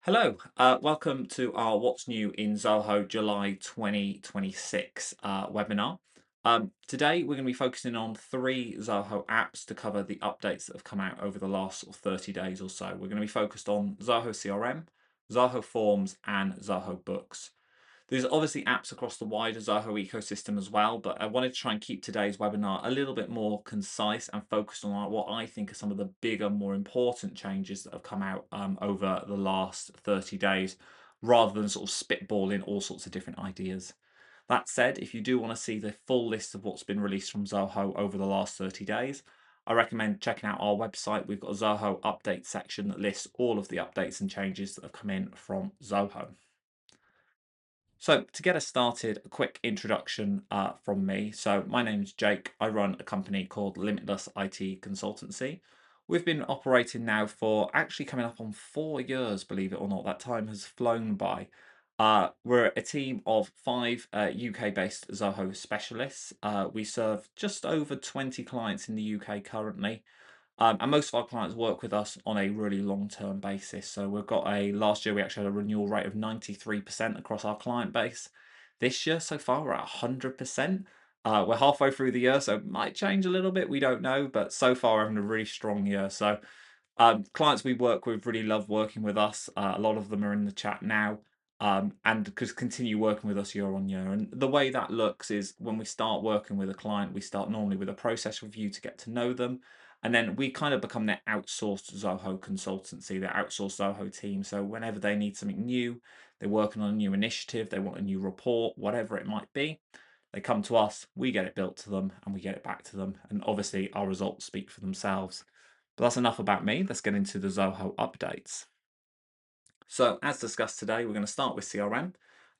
Hello, welcome to our What's New in Zoho July 2026 webinar. Today we're going to be focusing on three Zoho apps to cover the updates that have come out over the last 30 days or so. We're going to be focused on Zoho CRM, Zoho Forms, and Zoho Books. There's obviously apps across the wider Zoho ecosystem as well, but I wanted to try and keep today's webinar a little bit more concise and focused on what I think are some of the bigger, more important changes that have come out over the last 30 days, rather than sort of spitballing all sorts of different ideas. That said, if you do want to see the full list of what's been released from Zoho over the last 30 days, I recommend checking out our website. We've got a Zoho update section that lists all of the updates and changes that have come in from Zoho. So to get us started, a quick introduction from me. So my name's Jake. I run a company called Limitless IT Consultancy. We've been operating now for actually coming up on 4 years, believe it or not. That time has flown by. We're a team of five UK-based Zoho specialists. We serve just over 20 clients in the UK currently. And most of our clients work with us on a really long-term basis. So we've got last year we actually had a renewal rate of 93% across our client base. This year so far we're at 100%. We're halfway through the year, so it might change a little bit. We don't know, but so far we're having a really strong year. So clients we work with really love working with us. A lot of them are in the chat now. And because continue working with us year on year. And the way that looks is when we start working with a client, we start normally with a process review to get to know them. And then we kind of become their outsourced Zoho consultancy, their outsourced Zoho team. So whenever they need something new, they're working on a new initiative, they want a new report, whatever it might be, they come to us, we get it built to them, and we get it back to them. And obviously, our results speak for themselves. But that's enough about me. Let's get into the Zoho updates. So as discussed today, we're going to start with CRM.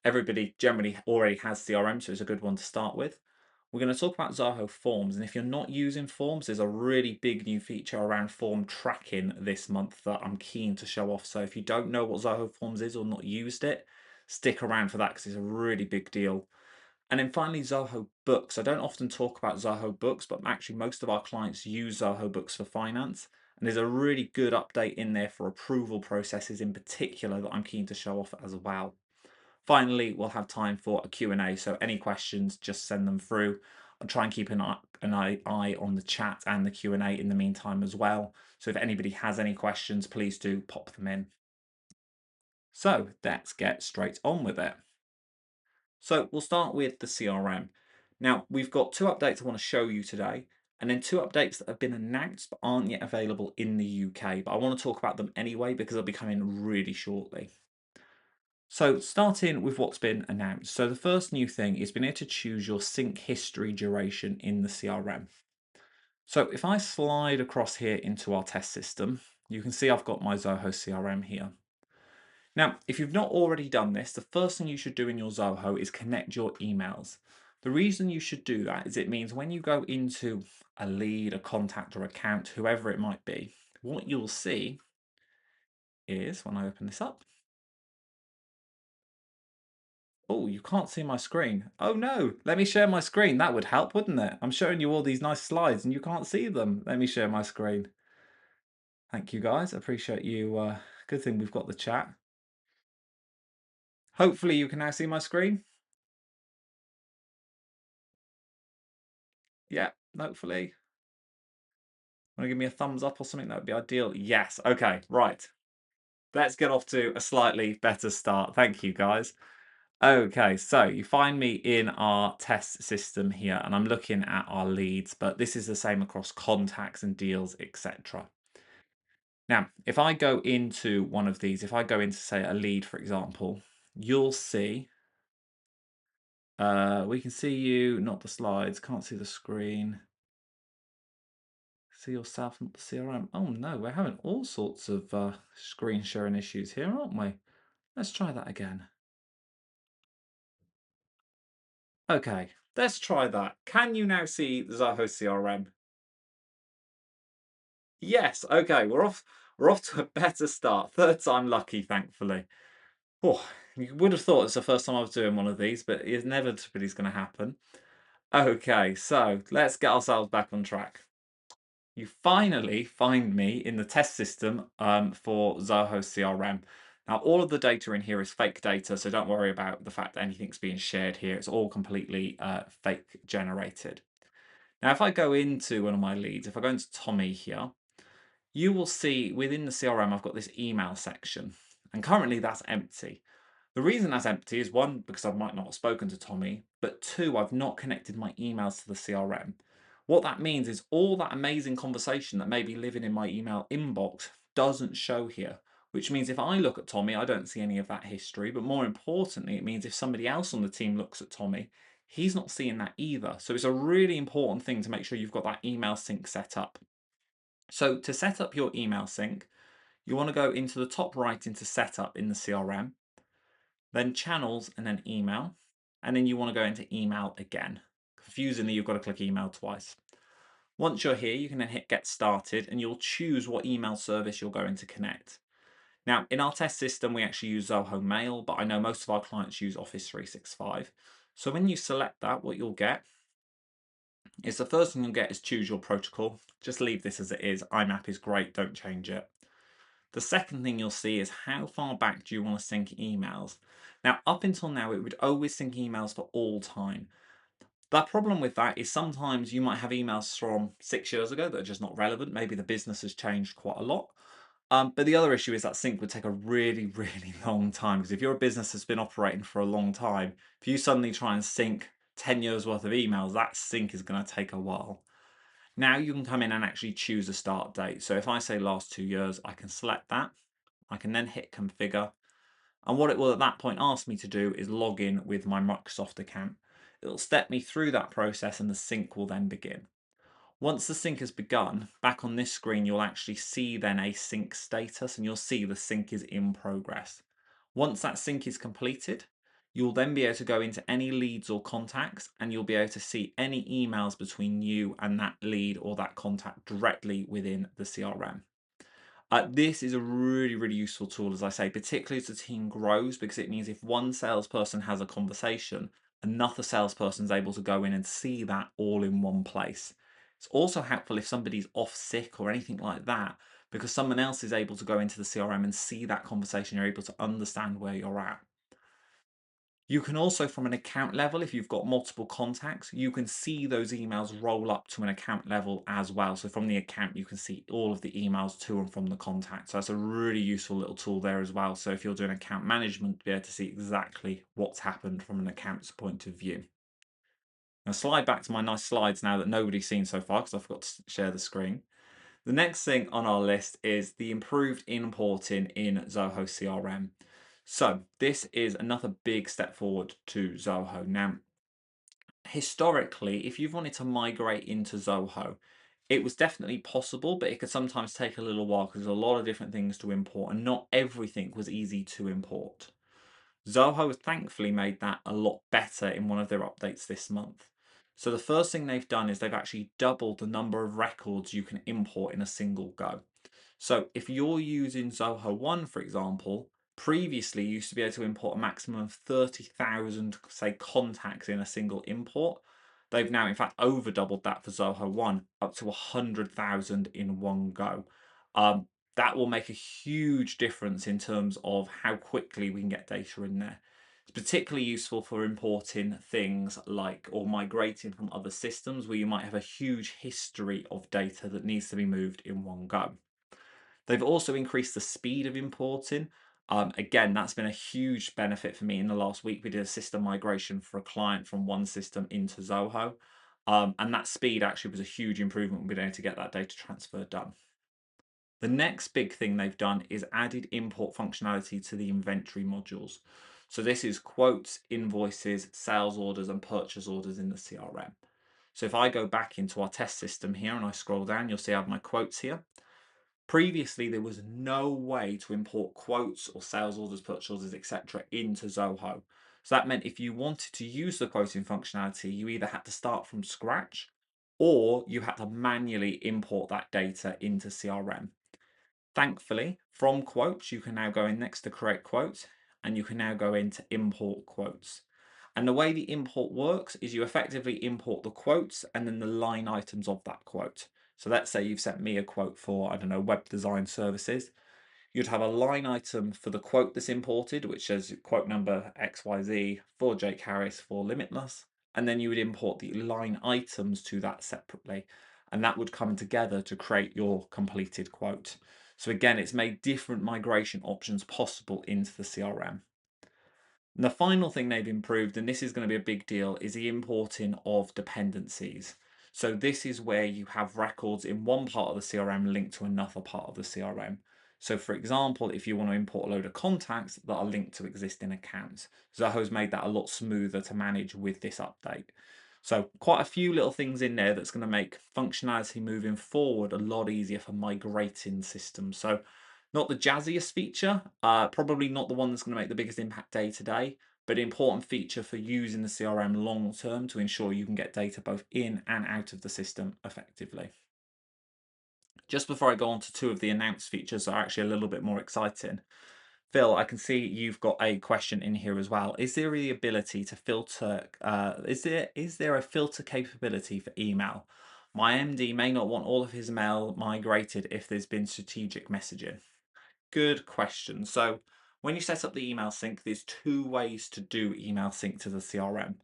Everybody generally already has CRM, so it's a good one to start with. We're going to talk about Zoho Forms, and if you're not using Forms, there's a really big new feature around form tracking this month that I'm keen to show off. So if you don't know what Zoho Forms is or not used it, stick around for that because it's a really big deal. And then finally, Zoho Books. I don't often talk about Zoho Books, but actually most of our clients use Zoho Books for finance. And there's a really good update in there for approval processes in particular that I'm keen to show off as well. Finally, we'll have time for a Q&A, so any questions, just send them through. I'll try and keep an eye on the chat and the Q&A in the meantime as well. So if anybody has any questions, please do pop them in. So let's get straight on with it. So we'll start with the CRM. Now, we've got two updates I want to show you today, and then two updates that have been announced but aren't yet available in the UK. But I want to talk about them anyway because they'll be coming really shortly. So starting with what's been announced. So the first new thing is being able to choose your sync history duration in the CRM. So if I slide across here into our test system, you can see I've got my Zoho CRM here. Now, if you've not already done this, the first thing you should do in your Zoho is connect your emails. The reason you should do that is it means when you go into a lead, a contact, or account, whoever it might be, what you'll see is when I open this up. Oh, you can't see my screen. Oh no, let me share my screen. That would help, wouldn't it? I'm showing you all these nice slides and you can't see them. Let me share my screen. Thank you guys. Appreciate you. Good thing we've got the chat. Hopefully you can now see my screen. Yeah, hopefully. Want to give me a thumbs up or something? That would be ideal. Yes. Okay, right. Let's get off to a slightly better start. Thank you, guys. Okay, so you find me in our test system here, and I'm looking at our leads, but this is the same across contacts and deals, etc. Now, if I go into one of these, if I go into, say, a lead, for example, you'll see, we can see you, not the slides, can't see the screen. See yourself, not the CRM. Oh no, we're having all sorts of screen sharing issues here, aren't we? Let's try that again. Okay, let's try that. Can you now see the Zoho CRM? Yes, okay, we're off to a better start. Third time lucky, thankfully. Oh, you would have thought it's the first time I was doing one of these, but it inevitably is going to happen. Okay, so let's get ourselves back on track. You finally find me in the test system for Zoho CRM. Now, all of the data in here is fake data, so don't worry about the fact that anything's being shared here. It's all completely fake generated. Now, if I go into one of my leads, if I go into Tommy here, you will see within the CRM, I've got this email section, and currently that's empty. The reason that's empty is one, because I might not have spoken to Tommy, but two, I've not connected my emails to the CRM. What that means is all that amazing conversation that may be living in my email inbox doesn't show here, which means if I look at Tommy, I don't see any of that history. But more importantly, it means if somebody else on the team looks at Tommy, he's not seeing that either. So it's a really important thing to make sure you've got that email sync set up. So to set up your email sync, you want to go into the top right into setup in the CRM, then channels and then email. And then you want to go into email again. Confusingly, you've got to click email twice. Once you're here, you can then hit get started and you'll choose what email service you're going to connect. Now, in our test system, we actually use Zoho Mail, but I know most of our clients use Office 365. So when you select that, what you'll get is the first thing you'll get is choose your protocol. Just leave this as it is. IMAP is great, don't change it. The second thing you'll see is how far back do you want to sync emails. Now, up until now, it would always sync emails for all time. The problem with that is sometimes you might have emails from 6 years ago that are just not relevant. Maybe the business has changed quite a lot. But the other issue is that sync would take a really, really long time, because if your business has been operating for a long time, if you suddenly try and sync 10 years worth of emails, that sync is going to take a while. Now you can come in and actually choose a start date. So if I say last 2 years, I can select that. I can then hit configure. And what it will at that point ask me to do is log in with my Microsoft account. It'll step me through that process and the sync will then begin. Once the sync has begun, back on this screen, you'll actually see then a sync status and you'll see the sync is in progress. Once that sync is completed, you'll then be able to go into any leads or contacts and you'll be able to see any emails between you and that lead or that contact directly within the CRM. This is a really, really useful tool, as I say, particularly as the team grows, because it means if one salesperson has a conversation, another salesperson is able to go in and see that all in one place. It's also helpful if somebody's off sick or anything like that, because someone else is able to go into the CRM and see that conversation. You're able to understand where you're at. You can also, from an account level, if you've got multiple contacts, you can see those emails roll up to an account level as well. So from the account, you can see all of the emails to and from the contact. So that's a really useful little tool there as well. So if you're doing account management, be able to see exactly what's happened from an account's point of view. Now slide back to my nice slides now that nobody's seen so far, because I forgot to share the screen. The next thing on our list is the improved importing in Zoho CRM. So this is another big step forward to Zoho. Now, historically, if you've wanted to migrate into Zoho, it was definitely possible, but it could sometimes take a little while because there's a lot of different things to import and not everything was easy to import. Zoho has thankfully made that a lot better in one of their updates this month. So the first thing they've done is they've actually doubled the number of records you can import in a single go. So if you're using Zoho One, for example, previously you used to be able to import a maximum of 30,000, say, contacts in a single import. They've now, in fact, over doubled that for Zoho One, up to 100,000 in one go. That will make a huge difference in terms of how quickly we can get data in there. It's particularly useful for importing things like, or migrating from other systems where you might have a huge history of data that needs to be moved in one go. They've also increased the speed of importing. Again, that's been a huge benefit for me. In the last week, we did a system migration for a client from one system into Zoho. And that speed actually was a huge improvement. We've been able to get that data transfer done. The next big thing they've done is added import functionality to the inventory modules. So this is quotes, invoices, sales orders, and purchase orders in the CRM. So if I go back into our test system here and I scroll down, you'll see I have my quotes here. Previously, there was no way to import quotes or sales orders, purchase orders, etc. into Zoho. So that meant if you wanted to use the quoting functionality, you either had to start from scratch or you had to manually import that data into CRM. Thankfully, from quotes, you can now go in next to create quotes and you can now go into import quotes. And the way the import works is you effectively import the quotes and then the line items of that quote. So let's say you've sent me a quote for, I don't know, web design services. You'd have a line item for the quote that's imported, which says quote number XYZ for Jake Harris for Limitless. And then you would import the line items to that separately. And that would come together to create your completed quote. So again, it's made different migration options possible into the CRM. And the final thing they've improved, and this is going to be a big deal, is the importing of dependencies. So this is where you have records in one part of the CRM linked to another part of the CRM. So for example, if you want to import a load of contacts that are linked to existing accounts, Zoho's made that a lot smoother to manage with this update. So quite a few little things in there that's going to make functionality moving forward a lot easier for migrating systems. So not the jazziest feature, probably not the one that's going to make the biggest impact day to day, but an important feature for using the CRM long term to ensure you can get data both in and out of the system effectively. Just before I go on to two of the announced features that are actually a little bit more exciting, Phil, I can see you've got a question in here as well. Is there the ability to filter? Is there a filter capability for email? My MD may not want all of his mail migrated if there's been strategic messaging. Good question. So when you set up the email sync, there's two ways to do email sync to the CRM.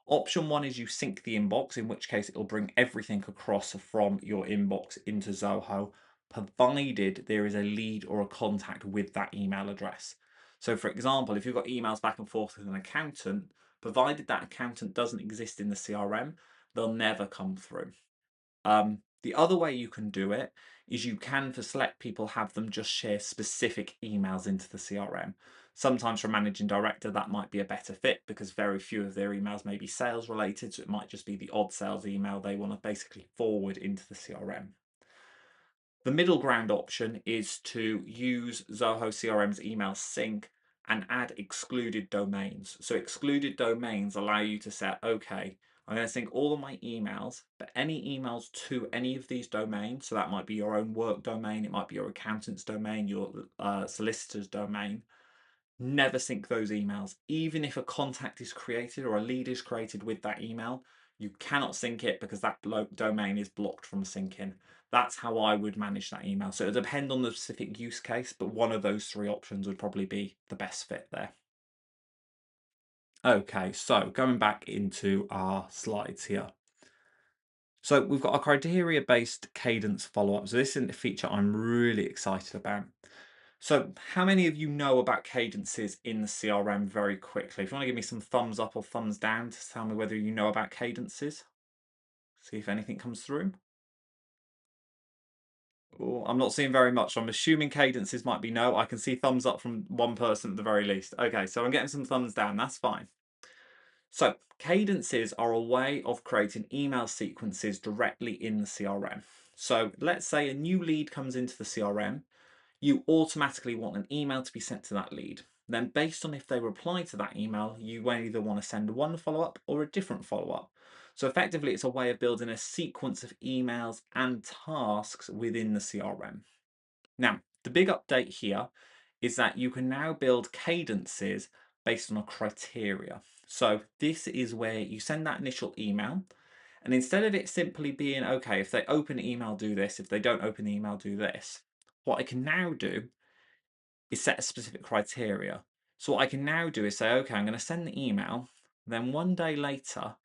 Option one is you sync the inbox, in which case it'll bring everything across from your inbox into Zoho, provided there is a lead or a contact with that email address. So for example, if you've got emails back and forth with an accountant, provided that accountant doesn't exist in the CRM, they'll never come through. The other way you can do it is you can, for select people, have them just share specific emails into the CRM. Sometimes for a managing director, that might be a better fit because very few of their emails may be sales related. So it might just be the odd sales email they want to basically forward into the CRM. The middle ground option is to use Zoho CRM's email sync and add excluded domains. So excluded domains allow you to say, okay, I'm going to sync all of my emails, but any emails to any of these domains, so that might be your own work domain, it might be your accountant's domain, your solicitor's domain, never sync those emails. Even if a contact is created or a lead is created with that email, you cannot sync it because that domain is blocked from syncing. That's how I would manage that email. So it depends on the specific use case, but one of those three options would probably be the best fit there. Okay, so going back into our slides here. So we've got a criteria-based cadence follow-up. So this is a feature I'm really excited about. So how many of you know about cadences in the CRM very quickly? If you want to give me some thumbs up or thumbs down to tell me whether you know about cadences. See if anything comes through. Oh, I'm not seeing very much. I'm assuming cadences might be no. I can see thumbs up from one person at the very least. Okay, so I'm getting some thumbs down. That's fine. So cadences are a way of creating email sequences directly in the CRM. So let's say a new lead comes into the CRM. You automatically want an email to be sent to that lead. Then based on if they reply to that email, you either want to send one follow-up or a different follow-up. So effectively, it's a way of building a sequence of emails and tasks within the CRM. Now, the big update here is that you can now build cadences based on a criteria. So this is where you send that initial email, and instead of it simply being, okay, if they open the email, do this, if they don't open the email, do this, what I can now do is set a specific criteria. So what I can now do is say, okay, I'm going to send the email, then one day later,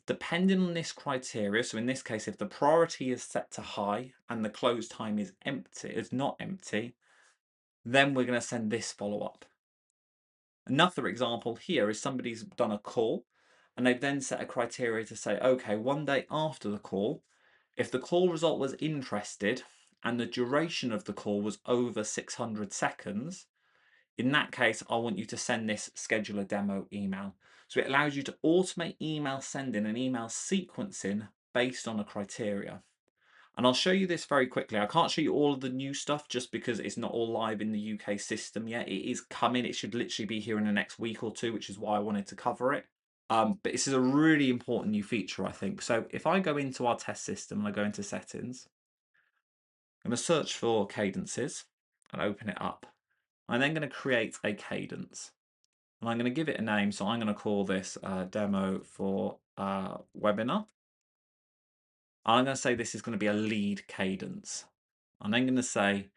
depending on this criteria, so in this case, if the priority is set to high and the close time is empty, is not empty, then we're going to send this follow-up. Another example here is somebody's done a call and they've then set a criteria to say, okay, one day after the call, if the call result was interested and the duration of the call was over 600 seconds, in that case, I want you to send this schedule a demo email. So it allows you to automate email sending and email sequencing based on a criteria. And I'll show you this very quickly. I can't show you all of the new stuff just because it's not all live in the UK system yet. It is coming. It should literally be here in the next week or two, which is why I wanted to cover it. But this is a really important new feature, I think. So if I go into our test system and I go into settings, I'm going to search for cadences and open it up. I'm then going to create a cadence. And I'm going to give it a name. So I'm going to call this demo for webinar. I'm going to say this is going to be a lead cadence. I'm then going to say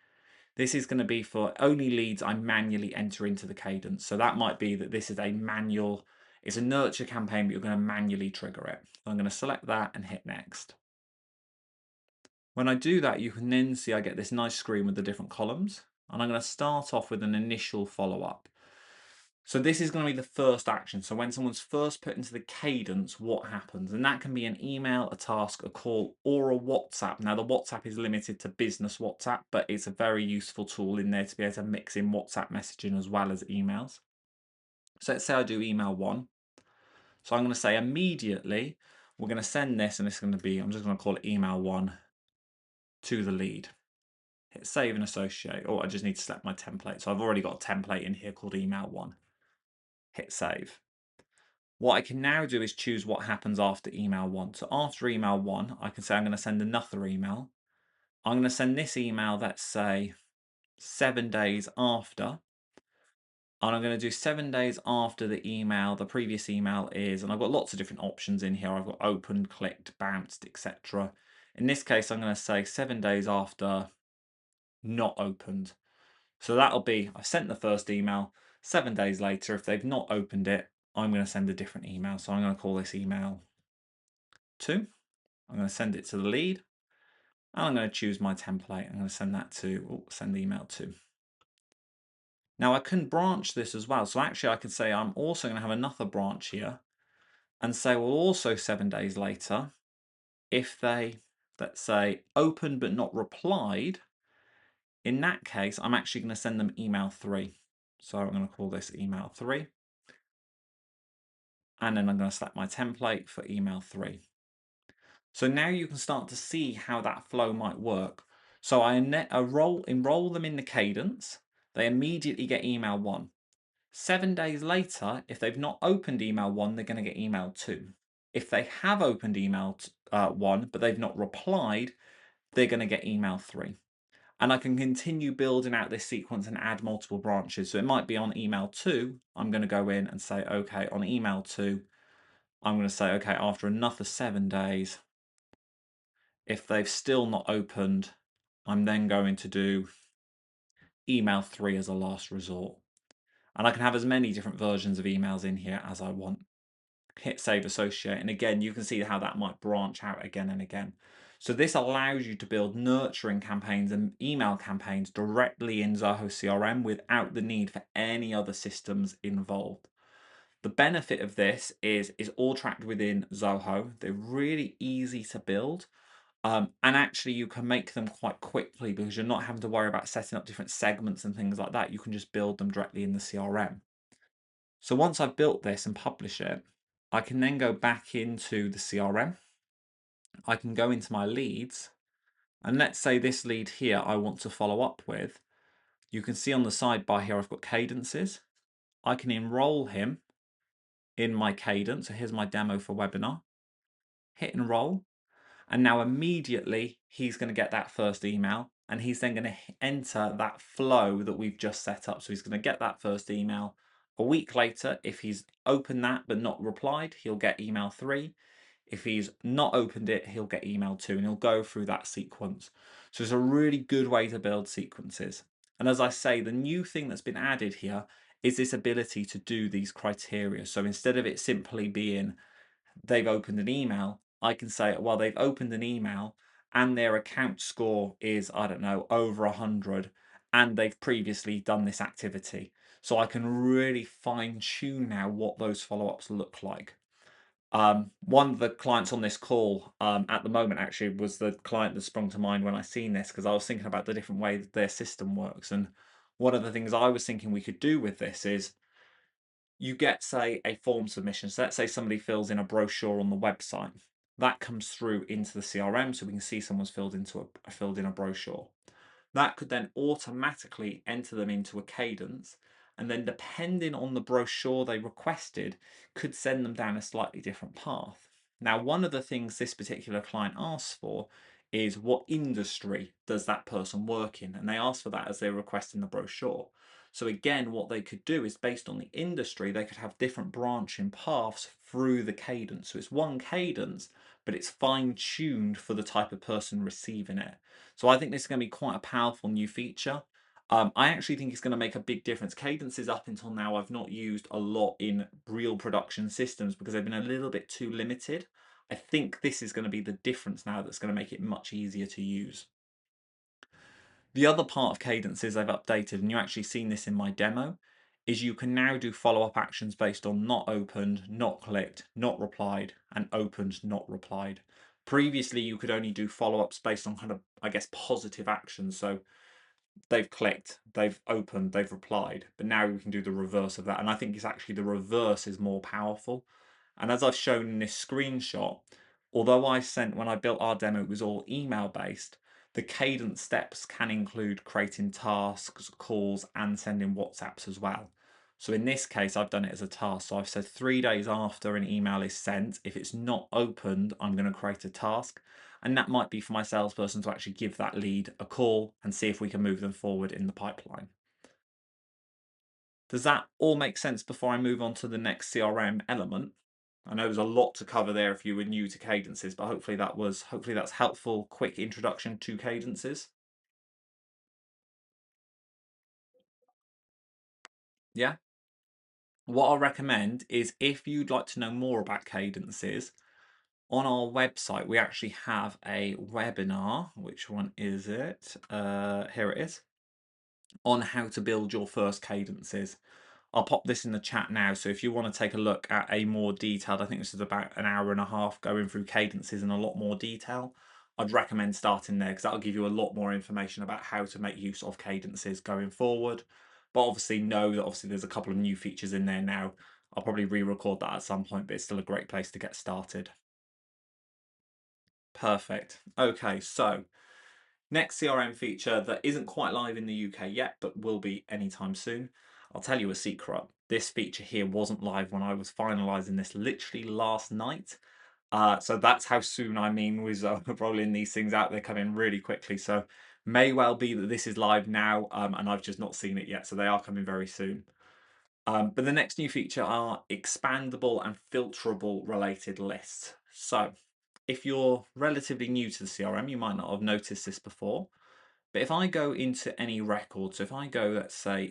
This is going to be for only leads I manually enter into the Cadence. So that might be that this is a manual, it's a nurture campaign, but you're going to manually trigger it. So I'm going to select that and hit next. When I do that, you can then see I get this nice screen with the different columns, and I'm going to start off with an initial follow-up. So this is going to be the first action. So when someone's first put into the Cadence, what happens? And that can be an email, a task, a call, or a WhatsApp. Now the WhatsApp is limited to business WhatsApp, but it's a very useful tool in there to be able to mix in WhatsApp messaging as well as emails. So let's say I do email 1. So I'm going to say immediately, we're going to send this, and it's going to be, I'm just going to call it email 1 to the lead. Hit save and associate. Oh, I just need to select my template. So I've already got a template in here called email 1. Hit save. What I can now do is choose what happens after email 1. So after email 1, I can say I'm going to send another email. I'm going to send this email, let's say 7 days after. And I'm going to do 7 days after the email. The previous email is, and I've got lots of different options in here. I've got opened, clicked, bounced, etc. In this case, I'm going to say 7 days after not opened. So that'll be, I've sent the first email, 7 days later, if they've not opened it, I'm going to send a different email. So I'm going to call this email 2. I'm going to send it to the lead, and I'm going to choose my template. I'm going to send that to, send the email to. Now I can branch this as well. So actually I can say I'm also going to have another branch here and say, well, also 7 days later, if they, let's say, opened but not replied, in that case, I'm actually going to send them email 3. So I'm going to call this email 3. And then I'm going to select my template for email 3. So now you can start to see how that flow might work. So I enroll them in the Cadence. They immediately get email 1. 7 days later, if they've not opened email 1, they're going to get email 2. If they have opened email 1, but they've not replied, they're going to get email 3. And I can continue building out this sequence and add multiple branches. So it might be on email 2, I'm going to go in and say, okay, on email 2, I'm going to say, okay, after another 7 days, if they've still not opened, I'm then going to do email 3 as a last resort. And I can have as many different versions of emails in here as I want. Hit save associate, and again you can see how that might branch out again and again. So this allows you to build nurturing campaigns and email campaigns directly in Zoho CRM without the need for any other systems involved. The benefit of this is all tracked within Zoho. They're really easy to build, and actually you can make them quite quickly because you're not having to worry about setting up different segments and things like that. You can just build them directly in the CRM. So once I've built this and publish it, I can then go back into the CRM. I can go into my leads, and let's say this lead here I want to follow up with. You can see on the sidebar here I've got Cadences. I can enroll him in my Cadence. So here's my demo for webinar. Hit enroll, and now immediately he's going to get that first email, and he's then going to enter that flow that we've just set up. So he's going to get that first email. A week later, if he's opened that but not replied, he'll get email 3. If he's not opened it, he'll get email 2, and he'll go through that sequence. So it's a really good way to build sequences. And as I say, the new thing that's been added here is this ability to do these criteria. So instead of it simply being they've opened an email, I can say, well, they've opened an email and their account score is, I don't know, over 100, and they've previously done this activity. So I can really fine tune now what those follow-ups look like. One of the clients on this call at the moment actually was the client that sprung to mind when I seen this, because I was thinking about the different way that their system works. And one of the things I was thinking we could do with this is you get, say, a form submission. So let's say somebody fills in a brochure on the website. That comes through into the CRM, so we can see someone's filled in a brochure. That could then automatically enter them into a Cadence, and then depending on the brochure they requested, could send them down a slightly different path. Now, one of the things this particular client asks for is what industry does that person work in? And they ask for that as they're requesting the brochure. So again, what they could do is based on the industry, they could have different branching paths through the Cadence. So it's one Cadence, but it's fine-tuned for the type of person receiving it. So I think this is going to be quite a powerful new feature. I actually think it's going to make a big difference. Cadences up until now I've not used a lot in real production systems because they've been a little bit too limited. I think this is going to be the difference now that's going to make it much easier to use. The other part of Cadences I've updated, and you actually seen this in my demo, is you can now do follow-up actions based on not opened, not clicked, not replied, and opened, not replied. Previously, you could only do follow-ups based on kind of, I guess, positive actions. So they've clicked, they've opened, they've replied, but now we can do the reverse of that. And I think it's actually the reverse is more powerful. And as I've shown in this screenshot, although when I built our demo, it was all email based, the cadence steps can include creating tasks, calls, and sending WhatsApps as well. So in this case, I've done it as a task. So I've said 3 days after an email is sent, if it's not opened, I'm going to create a task. And that might be for my salesperson to actually give that lead a call and see if we can move them forward in the pipeline. Does that all make sense before I move on to the next CRM element? I know there's a lot to cover there if you were new to Cadences, but hopefully that's helpful, quick introduction to Cadences. Yeah. What I'll recommend is if you'd like to know more about Cadences, on our website we actually have a webinar. Which one is it? Here it is, on how to build your first Cadences. I'll pop this in the chat now, so if you want to take a look at a more detailed, I think this is about an hour and a half going through Cadences in a lot more detail, I'd recommend starting there because that'll give you a lot more information about how to make use of Cadences going forward. But obviously know that there's a couple of new features in there now. I'll probably re-record that at some point, but it's still a great place to get started. Perfect. Okay, so next CRM feature that isn't quite live in the UK yet, but will be anytime soon. I'll tell you a secret. This feature here wasn't live when I was finalizing this literally last night. So that's how soon I mean with rolling these things out. They're coming really quickly. So may well be that this is live now and I've just not seen it yet. So they are coming very soon. But the next new feature are expandable and filterable related lists. So if you're relatively new to the CRM, you might not have noticed this before. But if I go into any record, so if I go, let's say,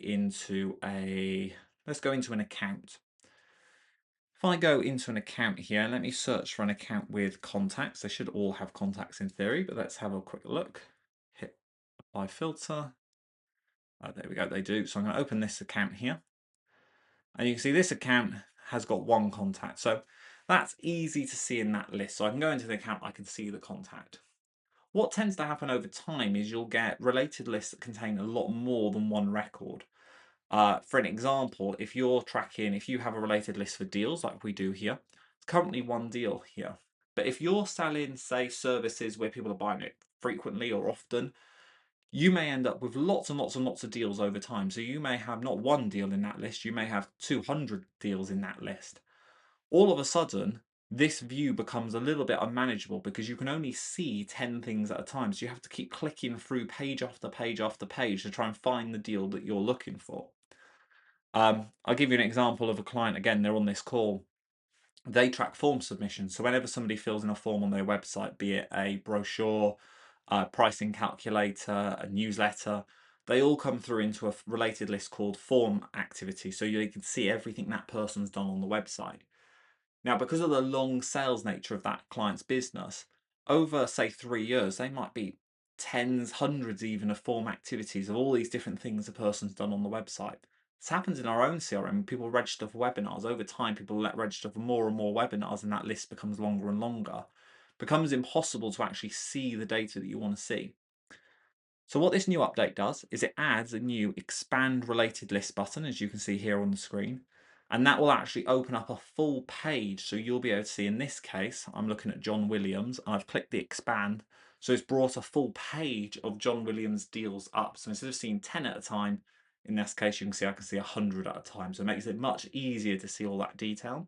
let's go into an account. If I go into an account here, let me search for an account with contacts. They should all have contacts in theory, but let's have a quick look. Hit apply filter. There we go, they do. So I'm going to open this account here. And you can see this account has got one contact. So that's easy to see in that list. So I can go into the account, I can see the contact. What tends to happen over time is you'll get related lists that contain a lot more than one record. For an example, if you have a related list for deals like we do here, it's currently one deal here. But if you're selling, say, services where people are buying it frequently or often, you may end up with lots and lots and lots of deals over time. So you may have not one deal in that list, you may have 200 deals in that list. All of a sudden, this view becomes a little bit unmanageable because you can only see 10 things at a time. So you have to keep clicking through page after page after page to try and find the deal that you're looking for. I'll give you an example of a client. Again, they're on this call. They track form submissions. So whenever somebody fills in a form on their website, be it a brochure, a pricing calculator, a newsletter, they all come through into a related list called form activity. So you can see everything that person's done on the website. Now, because of the long sales nature of that client's business, over, say, 3 years, they might be tens, hundreds even of form activities of all these different things a person's done on the website. This happens in our own CRM. People register for webinars. Over time, people register for more and more webinars, and that list becomes longer and longer. It becomes impossible to actually see the data that you want to see. So what this new update does is it adds a new expand related list button, as you can see here on the screen. And that will actually open up a full page. So you'll be able to see, in this case, I'm looking at John Williams and I've clicked the expand. So it's brought a full page of John Williams deals up. So instead of seeing 10 at a time, in this case, you can see I can see 100 at a time. So it makes it much easier to see all that detail.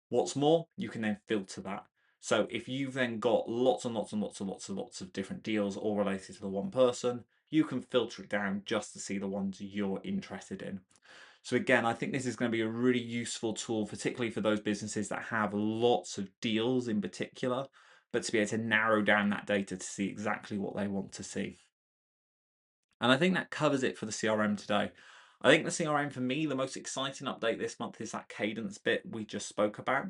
What's more, you can then filter that. So if you've then got lots and lots and lots and lots and lots of different deals all related to the one person, you can filter it down just to see the ones you're interested in. So again, I think this is going to be a really useful tool, particularly for those businesses that have lots of deals in particular, but to be able to narrow down that data to see exactly what they want to see. And I think that covers it for the CRM today. I think the CRM for me, the most exciting update this month is that cadence bit we just spoke about.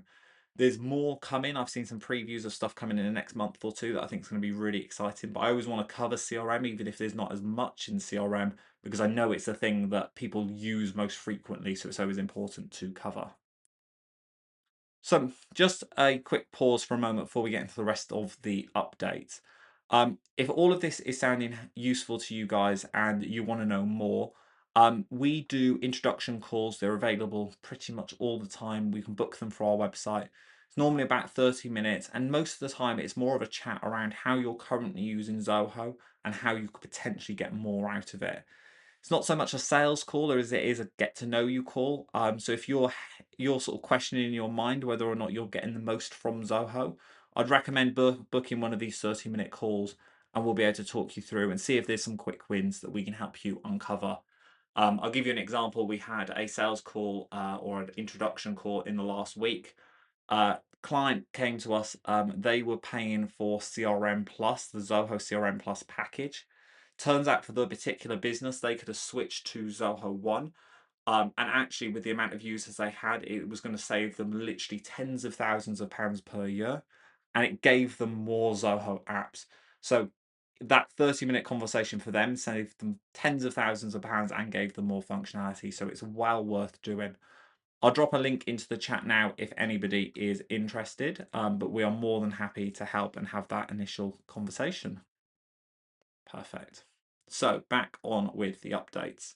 There's more coming. I've seen some previews of stuff coming in the next month or two that I think is going to be really exciting. But I always want to cover CRM, even if there's not as much in CRM, because I know it's the thing that people use most frequently. So it's always important to cover. So just a quick pause for a moment before we get into the rest of the updates. If all of this is sounding useful to you guys and you want to know more, we do introduction calls. They're available pretty much all the time. We can book them for our website. It's normally about 30 minutes, and most of the time it's more of a chat around how you're currently using Zoho and how you could potentially get more out of it. It's not so much a sales call as it is a get to know you call. So if you're sort of questioning in your mind whether or not you're getting the most from Zoho, I'd recommend booking one of these 30-minute calls, and we'll be able to talk you through and see if there's some quick wins that we can help you uncover. I'll give you an example. We had a sales call or an introduction call in the last week. Client came to us. They were paying for CRM Plus, the Zoho CRM Plus package. Turns out for the particular business, they could have switched to Zoho One. And actually, with the amount of users they had, it was going to save them literally tens of thousands of pounds per year. And it gave them more Zoho apps. So that 30-minute conversation for them saved them tens of thousands of pounds and gave them more functionality. So it's well worth doing. I'll drop a link into the chat now if anybody is interested, but we are more than happy to help and have that initial conversation. Perfect. So back on with the updates.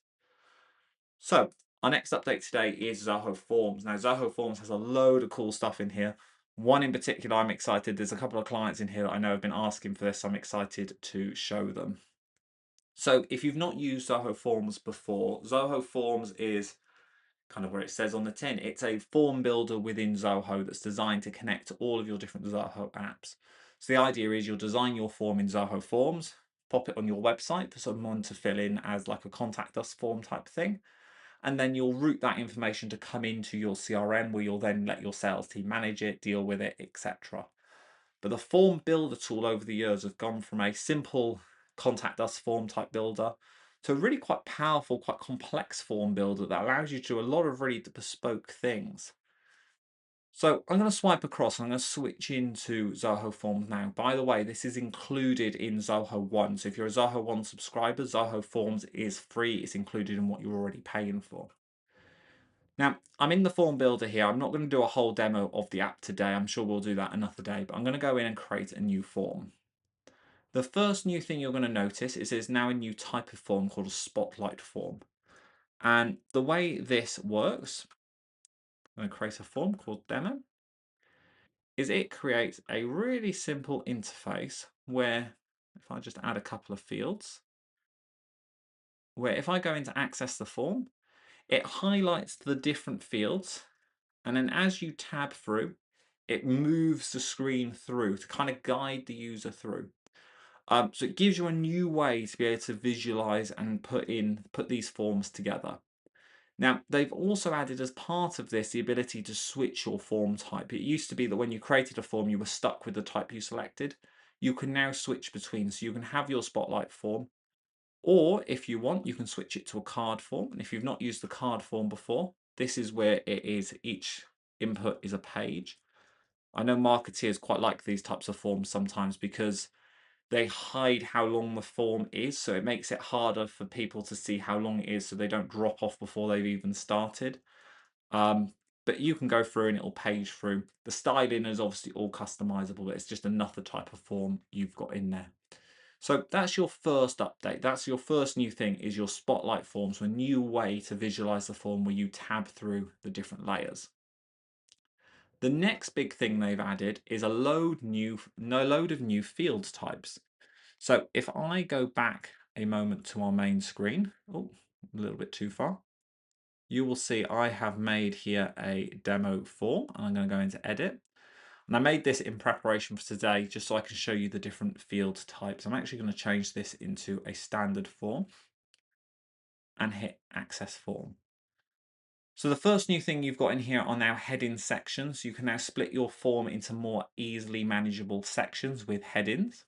So our next update today is Zoho Forms. Now Zoho Forms has a load of cool stuff in here. One in particular I'm excited. There's a couple of clients in here that I know have been asking for this. So I'm excited to show them. So if you've not used Zoho Forms before, Zoho Forms is kind of where it says on the tin. It's a form builder within Zoho that's designed to connect to all of your different Zoho apps. So the idea is you'll design your form in Zoho Forms, pop it on your website for someone to fill in as like a contact us form type thing. And then you'll route that information to come into your CRM where you'll then let your sales team manage it, deal with it, etc. But the form builder tool over the years have gone from a simple contact us form type builder to a really quite powerful, quite complex form builder that allows you to do a lot of really bespoke things. So I'm going to swipe across. I'm going to switch into Zoho Forms now. By the way, this is included in Zoho One. So if you're a Zoho One subscriber, Zoho Forms is free. It's included in what you're already paying for. Now, I'm in the form builder here. I'm not going to do a whole demo of the app today. I'm sure we'll do that another day, but I'm going to go in and create a new form. The first new thing you're going to notice is there's now a new type of form called a spotlight form. And the way this works, I'm going to create a form called demo, is it creates a really simple interface where if I just add a couple of fields, where if I go into access the form, it highlights the different fields. And then as you tab through, it moves the screen through to kind of guide the user through. So it gives you a new way to be able to visualize and put these forms together. Now, they've also added as part of this the ability to switch your form type. It used to be that when you created a form, you were stuck with the type you selected. You can now switch between, so you can have your spotlight form, or if you want, you can switch it to a card form. And if you've not used the card form before, this is where it is, each input is a page. I know marketeers quite like these types of forms sometimes because they hide how long the form is, so it makes it harder for people to see how long it is so they don't drop off before they've even started. But you can go through and it'll page through. The styling is obviously all customizable, but it's just another type of form you've got in there. So that's your first update. That's your first new thing, is your spotlight forms, a new way to visualize the form where you tab through the different layers. The next big thing they've added is a load of new field types. So if I go back a moment to our main screen, oh, a little bit too far, you will see I have made here a demo form, and I'm going to go into edit. And I made this in preparation for today just so I can show you the different field types. I'm actually going to change this into a standard form and hit access form. So the first new thing you've got in here are now heading sections. You can now split your form into more easily manageable sections with headings.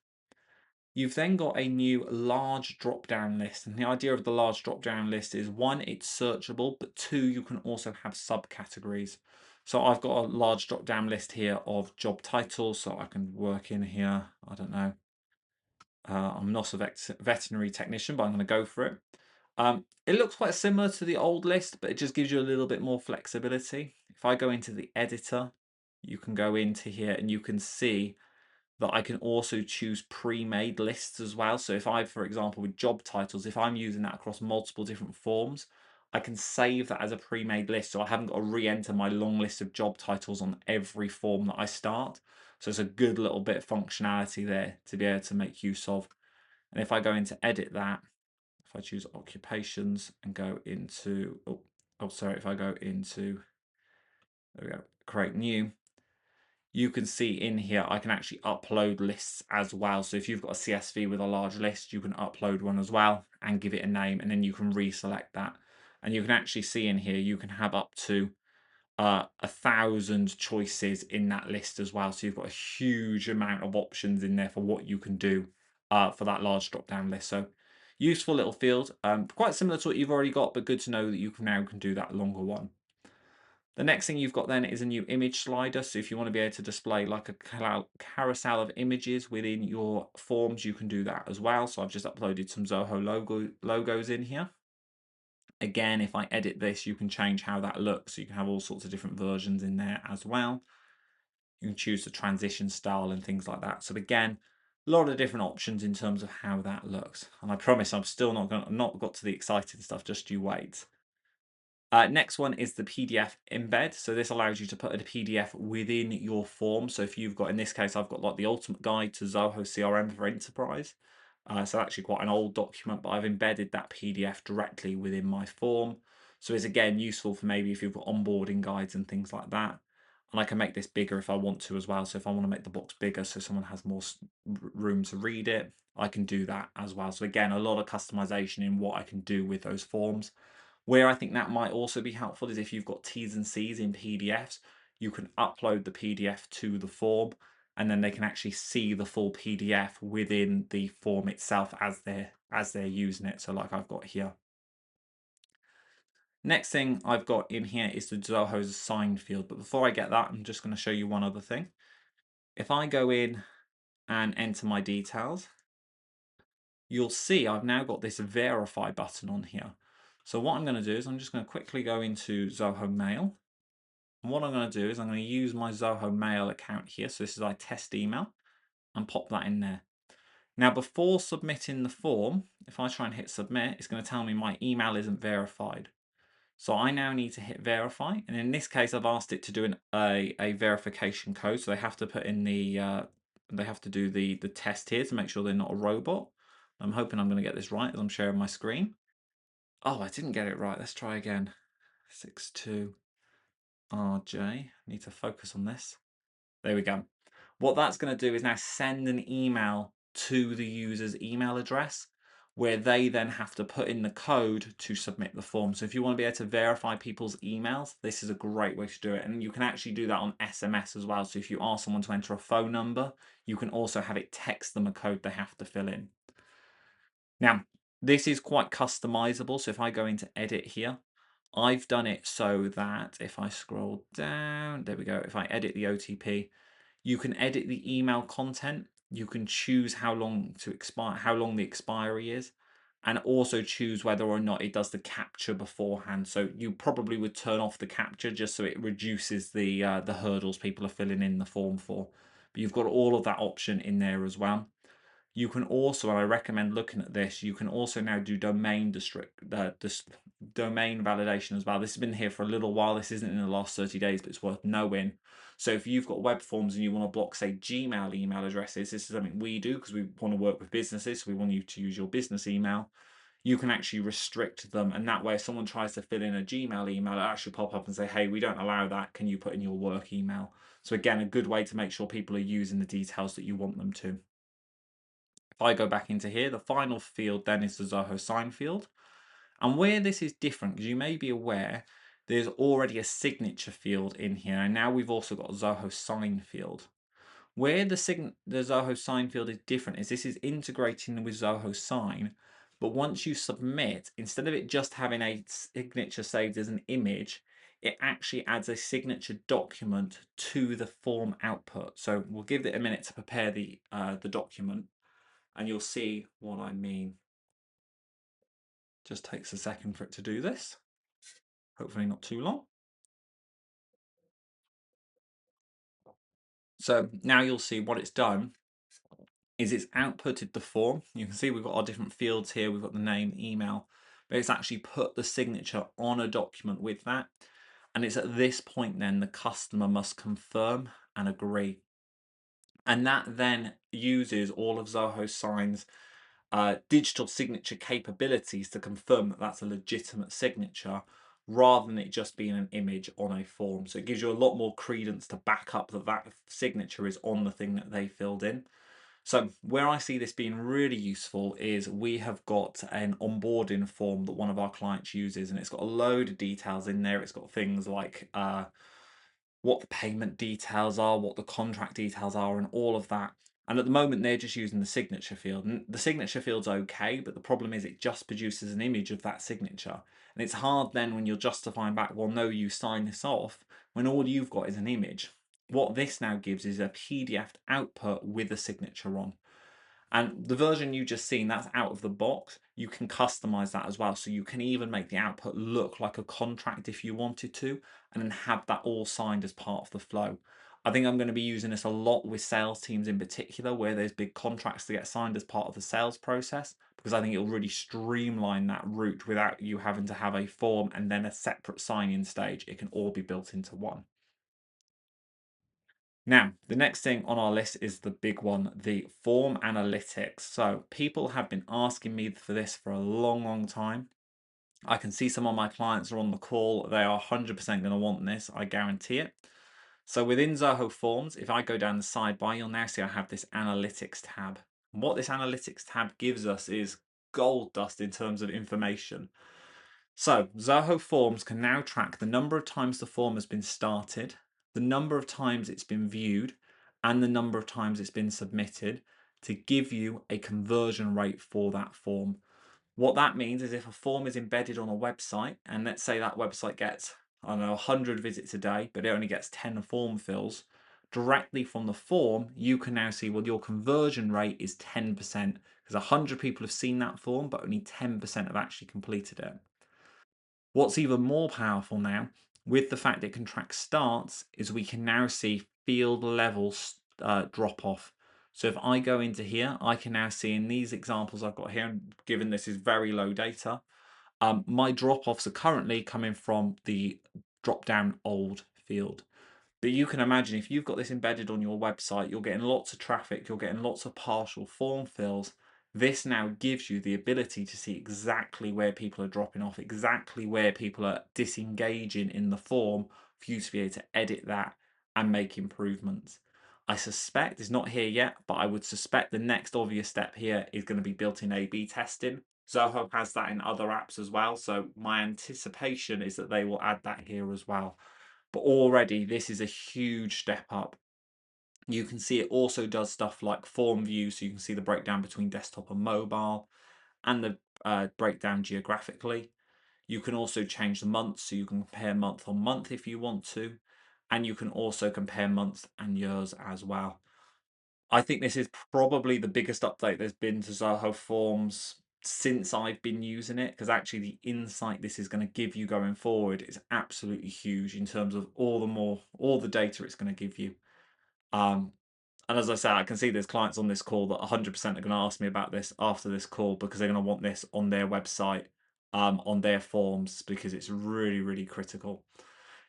You've then got a new large drop-down list. And the idea of the large drop-down list is one, it's searchable, but two, you can also have subcategories. So I've got a large drop-down list here of job titles, so I can work in here, I don't know, I'm not a veterinary technician, but I'm going to go for it. It looks quite similar to the old list, but it just gives you a little bit more flexibility. If I go into the editor, you can go into here and you can see that I can also choose pre-made lists as well. So if I, for example, with job titles, if I'm using that across multiple different forms, I can save that as a pre-made list. So I haven't got to re-enter my long list of job titles on every form that I start. So it's a good little bit of functionality there to be able to make use of. And if I go into edit that, if I choose occupations and go into, sorry, if I go into, there we go, create new, you can see in here, I can actually upload lists as well. So if you've got a CSV with a large list, you can upload one as well and give it a name, and then you can reselect that. And you can actually see in here, you can have up to 1,000 choices in that list as well. So you've got a huge amount of options in there for what you can do for that large drop-down list. So useful little field, quite similar to what you've already got, but good to know that you can now do that longer one. The next thing you've got then is a new image slider. So if you want to be able to display like a carousel of images within your forms, you can do that as well. So I've just uploaded some Zoho logos in here. Again, if I edit this, you can change how that looks. So you can have all sorts of different versions in there as well. You can choose the transition style and things like that. So again, a lot of different options in terms of how that looks. And I promise I'm still not got to the exciting stuff, just you wait. Next one is the PDF embed. So this allows you to put a PDF within your form. So if you've got, in this case, I've got like the ultimate guide to Zoho CRM for enterprise. So actually quite an old document, but I've embedded that PDF directly within my form. So it's again useful for maybe if you've got onboarding guides and things like that. And I can make this bigger if I want to as well. So if I want to make the box bigger so someone has more room to read it, I can do that as well. So again, a lot of customization in what I can do with those forms. Where I think that might also be helpful is if you've got T's and C's in PDFs, you can upload the PDF to the form and then they can actually see the full PDF within the form itself as they're using it. So like I've got here. Next thing I've got in here is the Zoho Sign field. But before I get that, I'm just going to show you one other thing. If I go in and enter my details, you'll see I've now got this verify button on here. So what I'm going to do is I'm just going to quickly go into Zoho Mail. And what I'm going to do is I'm going to use my Zoho Mail account here. So this is our test email and pop that in there. Now, before submitting the form, if I try and hit submit, it's going to tell me my email isn't verified. So I now need to hit verify. And in this case, I've asked it to do a verification code. So they have to put in they have to do the test here to make sure they're not a robot. I'm hoping I'm going to get this right as I'm sharing my screen. Oh, I didn't get it right. Let's try again. 62 RJ. Need to focus on this. There we go. What that's going to do is now send an email to the user's email address where they then have to put in the code to submit the form. So if you want to be able to verify people's emails, this is a great way to do it. And you can actually do that on SMS as well. So if you ask someone to enter a phone number, you can also have it text them a code they have to fill in. Now, this is quite customizable. So if I go into edit here, I've done it so that if I scroll down, there we go. If I edit the OTP, you can edit the email content. You can choose how long the expiry is, and also choose whether or not it does the capture beforehand. So you probably would turn off the capture just so it reduces the hurdles people are filling in the form for. But you've got all of that option in there as well. You can also, and I recommend looking at this, you can also now do domain domain validation as well. This has been here for a little while. This isn't in the last 30 days, but it's worth knowing. So if you've got web forms and you want to block, say, Gmail email addresses, this is something we do because we want to work with businesses. So we want you to use your business email. You can actually restrict them. And that way, if someone tries to fill in a Gmail email, it'll actually pop up and say, hey, we don't allow that. Can you put in your work email? So again, a good way to make sure people are using the details that you want them to. If I go back into here, the final field then is the Zoho Sign field. And where this is different, because you may be aware, there's already a signature field in here. And now we've also got a Zoho Sign field. Where the Zoho Sign field is different is this is integrating with Zoho Sign, but once you submit, instead of it just having a signature saved as an image, it actually adds a signature document to the form output. So we'll give it a minute to prepare the document, and you'll see what I mean. Just takes a second for it to do this. Hopefully not too long. So now you'll see what it's done is it's outputted the form. You can see we've got our different fields here. We've got the name, email, but it's actually put the signature on a document with that. And it's at this point then the customer must confirm and agree. And that then uses all of Zoho Sign's digital signature capabilities to confirm that that's a legitimate signature rather than it just being an image on a form. So it gives you a lot more credence to back up that that signature is on the thing that they filled in. So where I see this being really useful is we have got an onboarding form that one of our clients uses, and it's got a load of details in there. It's got things like what the payment details are, what the contract details are, and all of that. And at the moment, they're just using the signature field. And the signature field's okay, but the problem is it just produces an image of that signature. And it's hard then when you're justifying back, well, no, you sign this off, when all you've got is an image. What this now gives is a PDF output with a signature on. And the version you just seen, that's out of the box. You can customize that as well. So you can even make the output look like a contract if you wanted to, and then have that all signed as part of the flow. I think I'm going to be using this a lot with sales teams in particular, where there's big contracts to get signed as part of the sales process, because I think it'll really streamline that route without you having to have a form and then a separate sign-in stage. It can all be built into one. Now, the next thing on our list is the big one, the form analytics. So people have been asking me for this for a long, long time. I can see some of my clients are on the call. They are 100% going to want this. I guarantee it. So within Zoho Forms, if I go down the sidebar, you'll now see I have this analytics tab. And what this analytics tab gives us is gold dust in terms of information. So Zoho Forms can now track the number of times the form has been started, the number of times it's been viewed, and the number of times it's been submitted to give you a conversion rate for that form. What that means is if a form is embedded on a website, and let's say that website gets, I don't know, 100 visits a day, but it only gets 10 form fills, directly from the form, you can now see, well, your conversion rate is 10%, because 100 people have seen that form, but only 10% have actually completed it. What's even more powerful now, with the fact it can track starts, is we can now see field level drop off. So if I go into here, I can now see in these examples I've got here, and given this is very low data, my drop offs are currently coming from the drop down old field. But you can imagine if you've got this embedded on your website, you're getting lots of traffic, you're getting lots of partial form fills. This now gives you the ability to see exactly where people are dropping off, exactly where people are disengaging in the form for you to be able to edit that and make improvements. I suspect it's not here yet, but I would suspect the next obvious step here is going to be built-in A/B testing. Zoho has that in other apps as well, so my anticipation is that they will add that here as well. But already this is a huge step up. You can see it also does stuff like form view, so you can see the breakdown between desktop and mobile, and the breakdown geographically. You can also change the months, so you can compare month on month if you want to, and you can also compare months and years as well. I think this is probably the biggest update there's been to Zoho Forms since I've been using it, because actually the insight this is going to give you going forward is absolutely huge in terms of all the data it's going to give you. Um, and as I say, I can see there's clients on this call that 100% are going to ask me about this after this call, because they're going to want this on their website, on their forms, because it's really, really critical.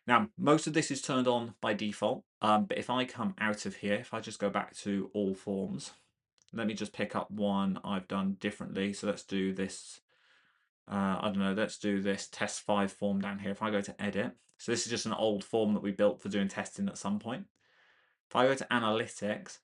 Now, most of this is turned on by default, but if I come out of here, if I just go back to all forms, let me just pick up one I've done differently. So let's do this, I don't know, let's do this test 5 form down here. If I go to edit, so this is just an old form that we built for doing testing at some point. If I go to analytics,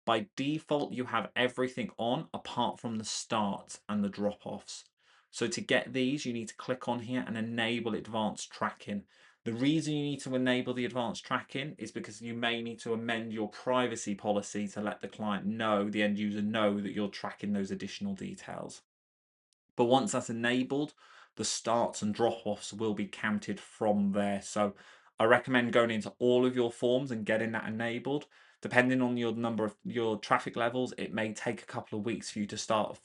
by default, you have everything on apart from the start and the drop-offs. So to get these, you need to click on here and enable advanced tracking. The reason you need to enable the advanced tracking is because you may need to amend your privacy policy to let the client know, the end user know, that you're tracking those additional details. But once that's enabled, the starts and drop-offs will be counted from there. So I recommend going into all of your forms and getting that enabled. Depending on your number of your traffic levels, it may take a couple of weeks for you to start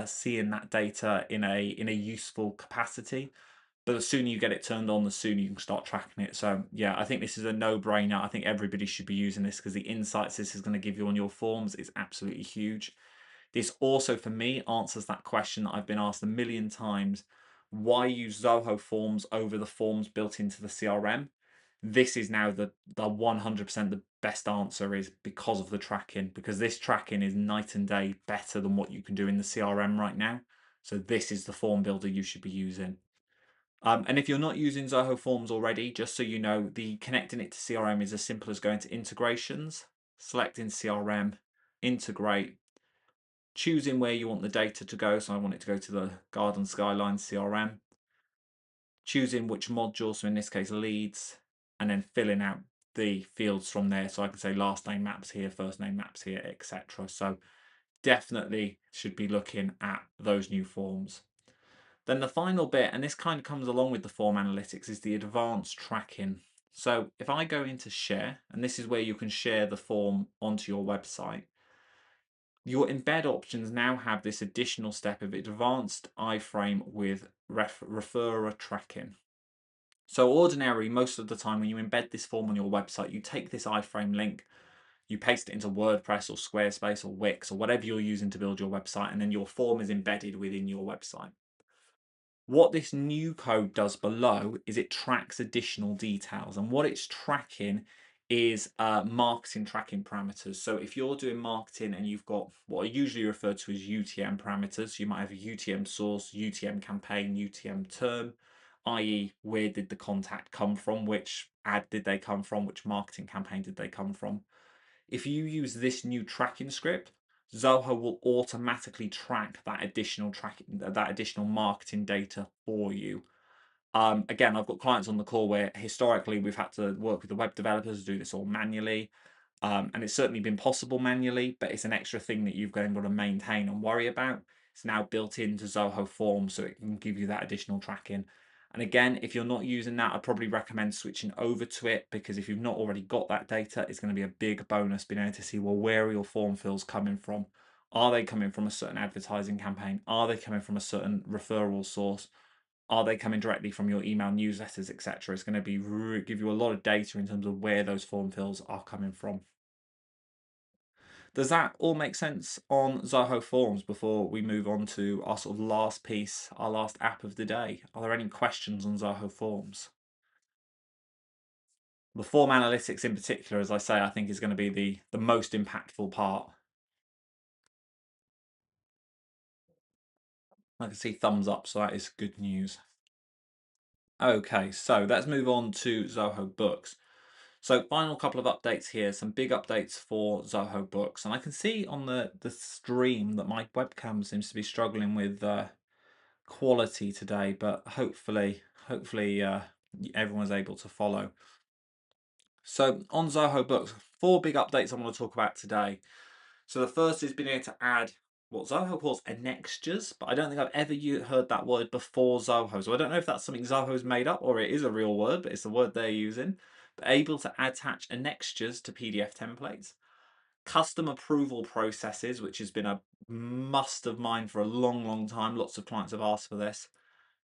seeing that data in a useful capacity. But the sooner you get it turned on, the sooner you can start tracking it. So yeah, I think this is a no-brainer. I think everybody should be using this because the insights this is going to give you on your forms is absolutely huge. This also, for me, answers that question that I've been asked a million times. Why use Zoho Forms over the forms built into the CRM? This is now the 100% the best answer, is because of the tracking, because this tracking is night and day better than what you can do in the CRM right now. So this is the form builder you should be using. And if you're not using Zoho Forms already, just so you know, the connecting it to CRM is as simple as going to integrations, selecting CRM, integrate, choosing where you want the data to go. So I want it to go to the Garden Skyline CRM, choosing which module, so in this case leads, and then filling out the fields from there. So I can say last name maps here, first name maps here, etc. So definitely should be looking at those new forms. Then the final bit, and this kind of comes along with the form analytics, is the advanced tracking. So if I go into share, and this is where you can share the form onto your website, your embed options now have this additional step of advanced iframe with referrer tracking. So ordinarily, most of the time when you embed this form on your website, you take this iframe link, you paste it into WordPress or Squarespace or Wix or whatever you're using to build your website, and then your form is embedded within your website. What this new code does below is it tracks additional details, and what it's tracking is marketing tracking parameters. So if you're doing marketing and you've got what are usually referred to as UTM parameters, you might have a UTM source, UTM campaign, UTM term, i.e. where did the contact come from, which ad did they come from, which marketing campaign did they come from. If you use this new tracking script, Zoho will automatically track that additional marketing data for you. Again, I've got clients on the call where historically we've had to work with the web developers to do this all manually. And it's certainly been possible manually, but it's an extra thing that you've got to maintain and worry about. It's now built into Zoho Forms, so it can give you that additional tracking. And again, if you're not using that, I'd probably recommend switching over to it, because if you've not already got that data, it's going to be a big bonus being able to see, well, where are your form fills coming from? Are they coming from a certain advertising campaign? Are they coming from a certain referral source? Are they coming directly from your email newsletters, etc.? It's going to give you a lot of data in terms of where those form fills are coming from. Does that all make sense on Zoho Forms before we move on to our sort of last piece, our last app of the day? Are there any questions on Zoho Forms? The form analytics in particular, as I say, I think is going to be the most impactful part. I can see thumbs up, so that is good news. Okay, so let's move on to Zoho Books. So final couple of updates here, some big updates for Zoho Books. And I can see on the stream that my webcam seems to be struggling with quality today, but hopefully everyone's able to follow. So on Zoho Books, 4 big updates I want to talk about today. So the first is being able to add what Zoho calls annexures, but I don't think I've ever heard that word before Zoho. So I don't know if that's something Zoho's made up or it is a real word, but it's the word they're using. But able to attach annexures to PDF templates. Custom approval processes, which has been a must of mine for a long, long time. Lots of clients have asked for this.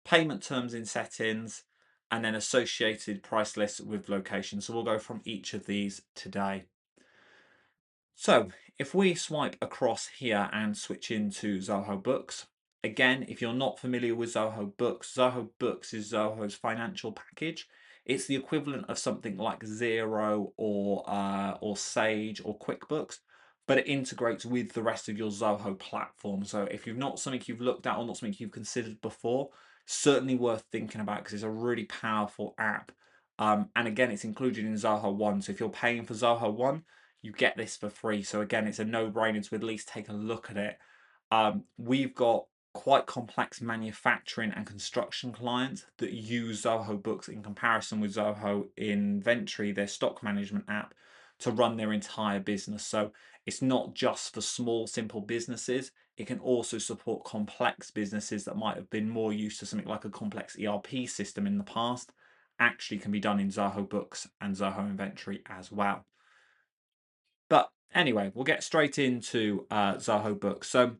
Payment terms in settings, and then associated price lists with location. So we'll go from each of these today. So if we swipe across here and switch into Zoho Books, again, if you're not familiar with Zoho Books is Zoho's financial package. It's the equivalent of something like Xero or Sage or QuickBooks, but it integrates with the rest of your Zoho platform. So if you've not something you've looked at or not something you've considered before, certainly worth thinking about, because it's a really powerful app. And again, it's included in Zoho One. So if you're paying for Zoho One, you get this for free. So again, it's a no-brainer to at least take a look at it. We've got quite complex manufacturing and construction clients that use Zoho Books in comparison with Zoho Inventory, their stock management app, to run their entire business. So it's not just for small, simple businesses. It can also support complex businesses that might have been more used to something like a complex ERP system in the past. Actually can be done in Zoho Books and Zoho Inventory as well. But anyway, we'll get straight into Zoho Books. So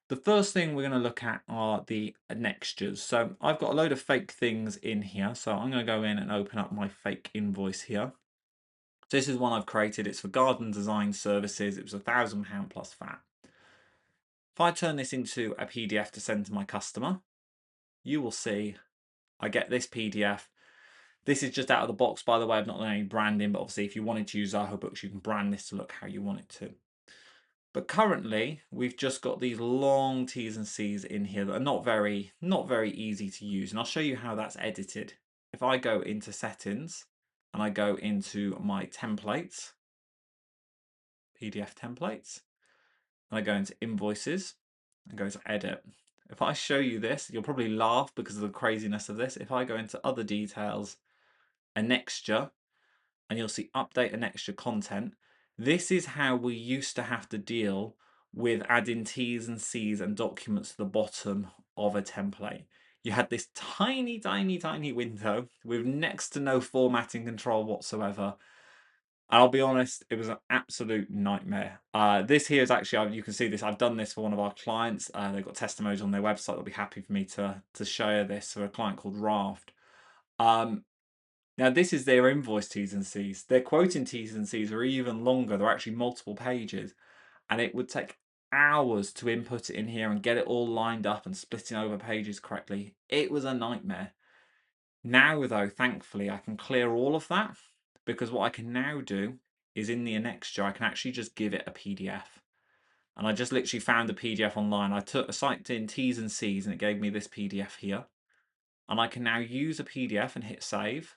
the first thing we're going to look at are the annexures. So I've got a load of fake things in here. So I'm going to go in and open up my fake invoice here. So this is one I've created. It's for garden design services. It was £1,000 plus VAT. If I turn this into a PDF to send to my customer, you will see I get this PDF. This is just out of the box, by the way. I've not done any branding, but obviously if you wanted to use Zoho Books, you can brand this to look how you want it to. But currently, we've just got these long T's and C's in here that are not very easy to use. And I'll show you how that's edited. If I go into settings and I go into my templates, PDF templates, and I go into invoices and go to edit. If I show you this, you'll probably laugh because of the craziness of this. If I go into other details, annexure, and you'll see update annexure content. This is how we used to have to deal with adding T's and C's and documents to the bottom of a template. You had this tiny, tiny, tiny window with next to no formatting control whatsoever. I'll be honest, it was an absolute nightmare. This here is actually, you can see this, I've done this for one of our clients. They've got testimonials on their website. They'll be happy for me to share this for a client called Raft. Now, this is their invoice T's and C's. Their quoting T's and C's are even longer. They're actually multiple pages. And it would take hours to input it in here and get it all lined up and splitting over pages correctly. It was a nightmare. Now, though, thankfully, I can clear all of that because what I can now do is in the annexure, I can actually just give it a PDF. And I just literally found the PDF online. I typed in T's and C's and it gave me this PDF here. And I can now use a PDF and hit save.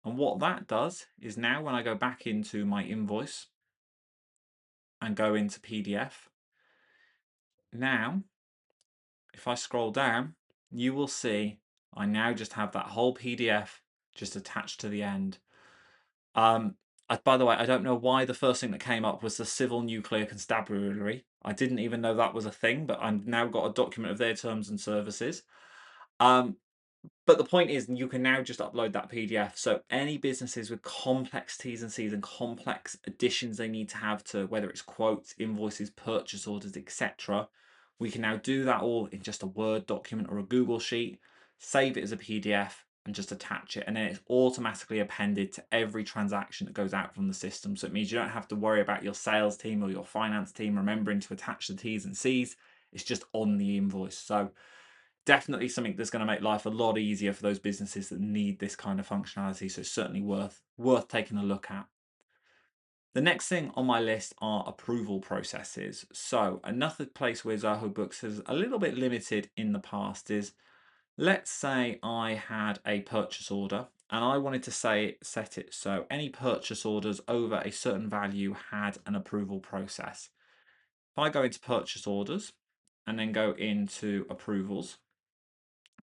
And what that does is now when I go back into my invoice and go into PDF, now if I scroll down, you will see I now just have that whole PDF just attached to the end. By the way, I don't know why the first thing that came up was the Civil Nuclear Constabulary. I didn't even know that was a thing, but I've now got a document of their terms and services. But the point is, you can now just upload that PDF. So any businesses with complex T's and C's and complex additions they need to have to whether it's quotes, invoices, purchase orders, etc., we can now do that all in just a Word document or a Google Sheet, save it as a PDF, and just attach it. And then it's automatically appended to every transaction that goes out from the system. So it means you don't have to worry about your sales team or your finance team remembering to attach the T's and C's. It's just on the invoice. So definitely something that's going to make life a lot easier for those businesses that need this kind of functionality. So it's certainly worth taking a look at. The next thing on my list are approval processes. So another place where Zoho Books is a little bit limited in the past is, let's say I had a purchase order and I wanted to set it so any purchase orders over a certain value had an approval process. If I go into purchase orders and then go into approvals,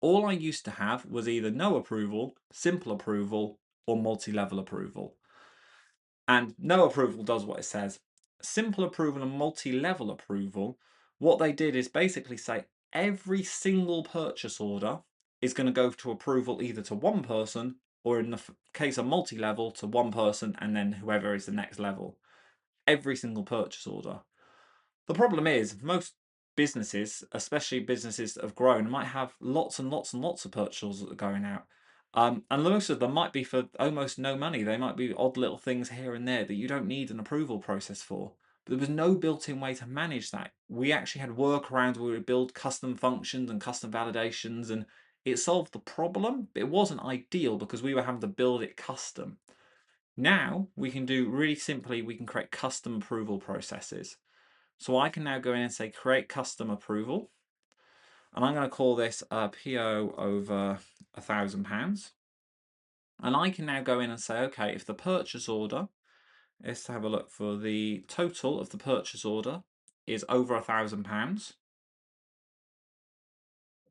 all I used to have was either no approval, simple approval, or multi-level approval. And no approval does what it says. Simple approval and multi-level approval, what they did is basically say every single purchase order is going to go to approval either to one person or in the case of multi-level to one person and then whoever is the next level. Every single purchase order. The problem is most businesses, especially businesses that have grown, might have lots and lots and lots of purchases that are going out. And most of them might be for almost no money. They might be odd little things here and there that you don't need an approval process for. But there was no built-in way to manage that. We actually had workarounds where we build custom functions and custom validations, and it solved the problem, but it wasn't ideal because we were having to build it custom. Now we can do really simply, we can create custom approval processes. So I can now go in and say create custom approval. And I'm going to call this a PO over £1,000. And I can now go in and say, okay, if the purchase order, let's have a look for the total of the purchase order is over £1,000,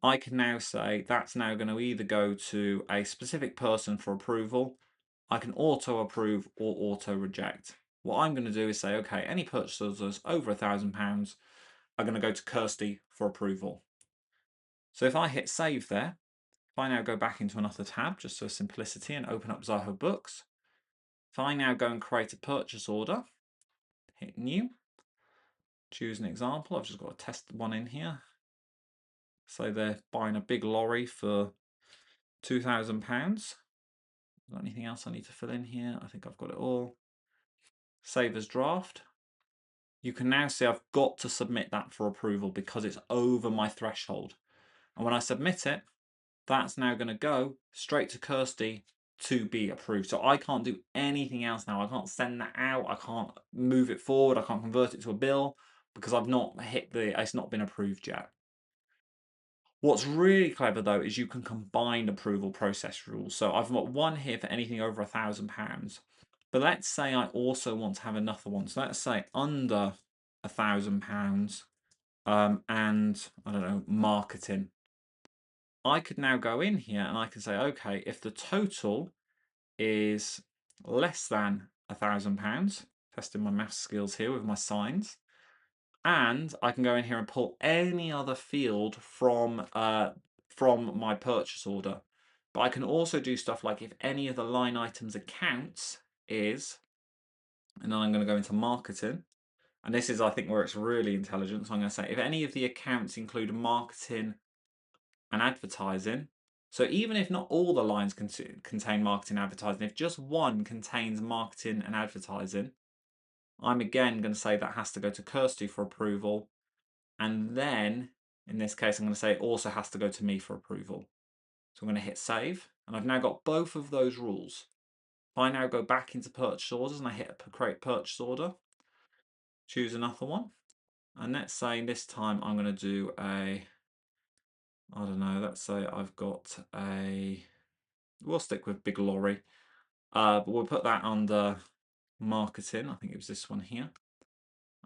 I can now say that's now going to either go to a specific person for approval. I can auto approve or auto reject. What I'm going to do is say, okay, any purchase orders over £1,000 are going to go to Kirsty for approval. So if I hit save there, if I now go back into another tab, just for simplicity, and open up Zoho Books, if I now go and create a purchase order, hit new, choose an example. I've just got to test one in here. So they're buying a big lorry for £2,000. Is there anything else I need to fill in here? I think I've got it all. Save as draft. You can now see I've got to submit that for approval because it's over my threshold. And when I submit it, that's now going to go straight to Kirsty to be approved. So I can't do anything else now. I can't send that out. I can't move it forward. I can't convert it to a bill because I've not hit it's not been approved yet. What's really clever though is you can combine approval process rules. So I've got one here for anything over £1,000. But let's say I also want to have another one. So let's say under £1,000 and I don't know, marketing. I could now go in here and I can say, okay, if the total is less than £1,000, testing my math skills here with my signs, and I can go in here and pull any other field from my purchase order. But I can also do stuff like if any of the line items accounts is, and then I'm going to go into marketing, and this is I think where it's really intelligent. So I'm going to say if any of the accounts include marketing and advertising. So even if not all the lines contain marketing and advertising, if just one contains marketing and advertising, I'm again going to say that has to go to Kirsty for approval. And then in this case, I'm going to say it also has to go to me for approval. So I'm going to hit save. And I've now got both of those rules. If I now go back into purchase orders and I hit create purchase order, choose another one. And let's say this time I'm going to do I don't know, let's say I've got we'll stick with big lorry, but we'll put that under marketing. I think it was this one here.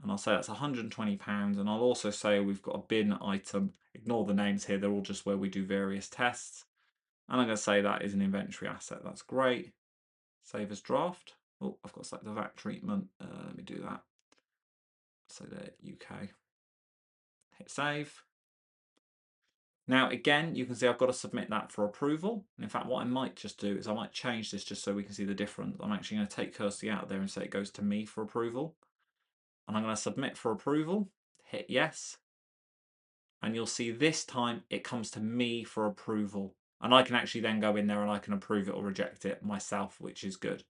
And I'll say that's £120. And I'll also say we've got a bin item. Ignore the names here, they're all just where we do various tests. And I'm going to say that is an inventory asset. That's great. Save as draft. Oh, I've got to select the VAT treatment. Let me do that. So there, UK. Hit save. Now, again, you can see I've got to submit that for approval. And in fact, what I might just do is I might change this just so we can see the difference. I'm actually going to take Kirsty out of there and say it goes to me for approval. And I'm going to submit for approval, hit yes. And you'll see this time it comes to me for approval. And I can actually then go in there and I can approve it or reject it myself, which is good.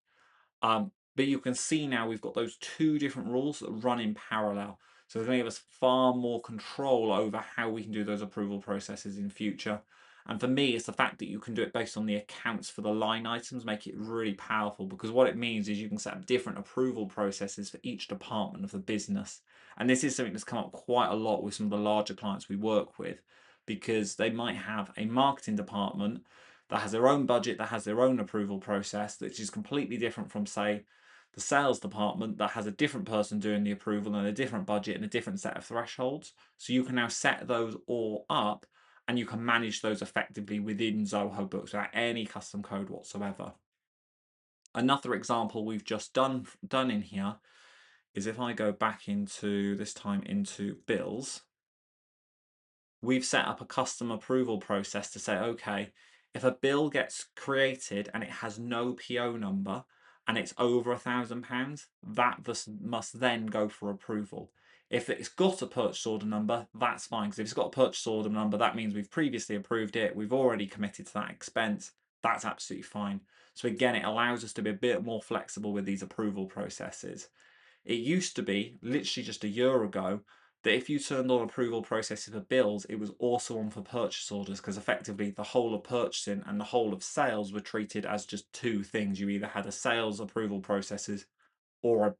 But you can see now we've got those two different rules that run in parallel. So it's going to give us far more control over how we can do those approval processes in future. And for me, it's the fact that you can do it based on the accounts for the line items make it really powerful, because what it means is you can set up different approval processes for each department of the business. And this is something that's come up quite a lot with some of the larger clients we work with, because they might have a marketing department that has their own budget, that has their own approval process, which is completely different from, say, the sales department that has a different person doing the approval and a different budget and a different set of thresholds. So you can now set those all up and you can manage those effectively within Zoho Books without any custom code whatsoever. Another example we've just done in here is if I go back into, this time into bills, we've set up a custom approval process to say, okay, if a bill gets created and it has no PO number and it's over £1,000, that must then go for approval. If it's got a purchase order number, that's fine, because if it's got a purchase order number, that means we've previously approved it, we've already committed to that expense, that's absolutely fine. So again, it allows us to be a bit more flexible with these approval processes. It used to be, literally just a year ago, that if you turned on approval processes for bills, it was also on for purchase orders, because effectively the whole of purchasing and the whole of sales were treated as just two things. You either had a sales approval processes or a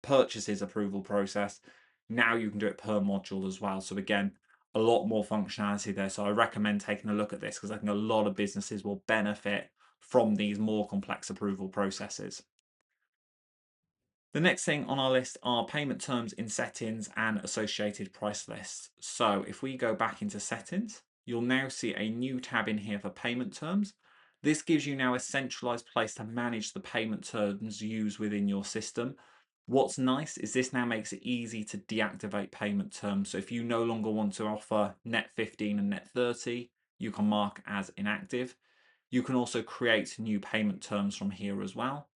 purchases approval process. Now you can do it per module as well. So again, a lot more functionality there. So I recommend taking a look at this, because I think a lot of businesses will benefit from these more complex approval processes. The next thing on our list are payment terms in settings and associated price lists. So if we go back into settings, you'll now see a new tab in here for payment terms. This gives you now a centralized place to manage the payment terms used within your system. What's nice is this now makes it easy to deactivate payment terms. So if you no longer want to offer net 15 and net 30, you can mark as inactive. You can also create new payment terms from here as well.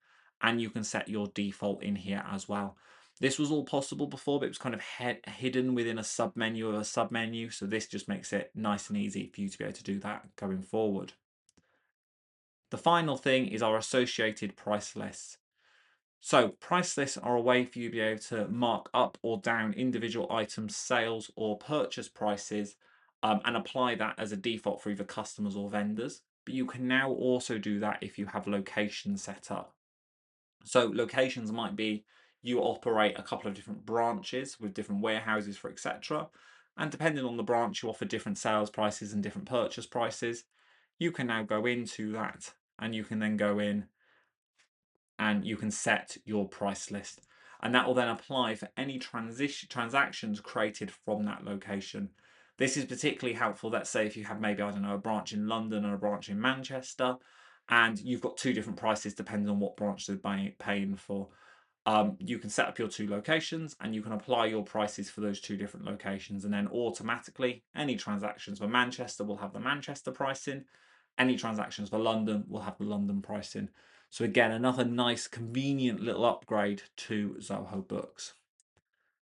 And you can set your default in here as well. This was all possible before, but it was kind of hidden within a submenu of a submenu. So this just makes it nice and easy for you to be able to do that going forward. The final thing is our associated price lists. So price lists are a way for you to be able to mark up or down individual items, sales or purchase prices, and apply that as a default for either customers or vendors. But you can now also do that if you have locations set up. So locations might be you operate a couple of different branches with different warehouses for etc. And depending on the branch, you offer different sales prices and different purchase prices. You can now go into that and you can then go in and you can set your price list. And that will then apply for any transactions created from that location. This is particularly helpful, let's say if you have maybe, I don't know, a branch in London and a branch in Manchester, and you've got two different prices depending on what branch they're paying for. You can set up your two locations and you can apply your prices for those two different locations, and then automatically any transactions for Manchester will have the Manchester pricing, any transactions for London will have the London pricing. So again, another nice convenient little upgrade to Zoho Books.